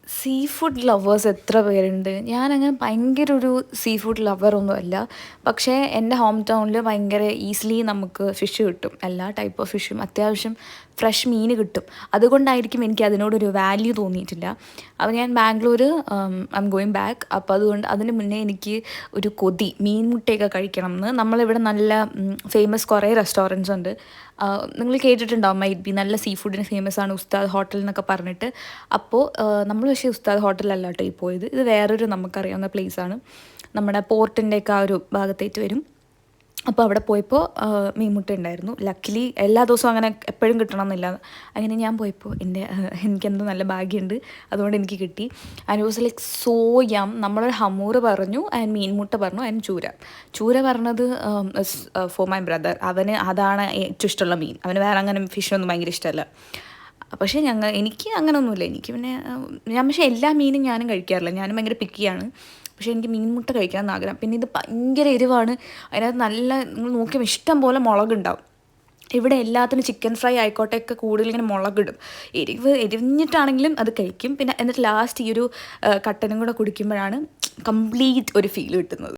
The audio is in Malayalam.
സീ ഫുഡ് ലവേഴ്സ് എത്ര പേരുണ്ട്? ഞാനങ്ങനെ ഭയങ്കര ഒരു സീ ഫുഡ് ലവറൊന്നും അല്ല. പക്ഷേ എൻ്റെ ഹോം ടൗണിൽ ഭയങ്കര ഈസിലി നമുക്ക് ഫിഷ് കിട്ടും. എല്ലാ ടൈപ്പ് ഓഫ് ഫിഷും അത്യാവശ്യം ഫ്രഷ് മീൻ കിട്ടും. അതുകൊണ്ടായിരിക്കും എനിക്ക് അതിനോടൊരു വാല്യൂ തോന്നിയിട്ടില്ല. അപ്പോൾ ഞാൻ Bangalore I am going back. അപ്പോൾ അതുകൊണ്ട് അതിന് മുന്നേ എനിക്ക് ഒരു കൊതി മീൻ മുട്ടയൊക്കെ കഴിക്കണം എന്ന്. നമ്മളിവിടെ നല്ല ഫേമസ് കുറേ റെസ്റ്റോറൻറ്റ്സ് ഉണ്ട്. നിങ്ങൾ കേട്ടിട്ടുണ്ടാവും മൈറ്റ് ബി നല്ല സീ ഫുഡിന് ഫേമസ് ആണ് ഉസ്താദ് ഹോട്ടൽ എന്നൊക്കെ പറഞ്ഞിട്ട്. അപ്പോൾ നമ്മൾ പക്ഷേ ഉസ്താദ് ഹോട്ടലല്ല കേട്ടോ ഈ പോയത്. ഇത് വേറൊരു നമുക്കറിയാവുന്ന പ്ലേസാണ്. നമ്മുടെ പോർട്ടിൻ്റെയൊക്കെ ആ ഒരു ഭാഗത്തേക്ക് വരും. അപ്പോൾ അവിടെ പോയപ്പോൾ മീൻമുട്ട ഉണ്ടായിരുന്നു. ലക്കിലി എല്ലാ ദിവസവും അങ്ങനെ എപ്പോഴും കിട്ടണമെന്നില്ല. അങ്ങനെ ഞാൻ പോയപ്പോൾ എനിക്കെന്തോ നല്ല ഭാഗ്യമുണ്ട്, അതുകൊണ്ട് എനിക്ക് കിട്ടി. ആൻഡ് വാസ് ലൈക്ക് സോ യം. നമ്മളൊരു ഹമൂറ് പറഞ്ഞു ആൻഡ് മീൻമുട്ട പറഞ്ഞു ആൻഡ് ചൂര പറഞ്ഞത് ഫോർ മൈ ബ്രദർ. അവന് അതാണ് ഏറ്റവും ഇഷ്ടമുള്ള മീൻ. അവന് വേറെ അങ്ങനെ ഫിഷൊന്നും ഭയങ്കര ഇഷ്ടമല്ല. പക്ഷേ എനിക്ക് അങ്ങനെയൊന്നുമില്ല. എനിക്ക് പിന്നെ ഞാൻ പക്ഷേ എല്ലാ മീനും ഞാനും കഴിക്കാറില്ല. ഞാനും ഭയങ്കര പിക്കിയാണ്. പക്ഷേ എനിക്ക് മീൻമുട്ട കഴിക്കാമെന്ന് ആഗ്രഹം. പിന്നെ ഇത് ഭയങ്കര എരിവാണ്. അതിനകത്ത് നല്ല നിങ്ങൾ നോക്കിയാൽ ഇഷ്ടം പോലെ മുളകുണ്ടാവും. ഇവിടെ എല്ലാത്തിനും ചിക്കൻ ഫ്രൈ ആയിക്കോട്ടെയൊക്കെ കൂടുതൽ ഇങ്ങനെ മുളകിടും. എരിഞ്ഞിട്ടാണെങ്കിലും അത് കഴിക്കും. പിന്നെ എന്നിട്ട് ലാസ്റ്റ് ഈ ഒരു കട്ടനും കൂടെ കുടിക്കുമ്പോഴാണ് കംപ്ലീറ്റ് ഒരു ഫീൽ കിട്ടുന്നത്.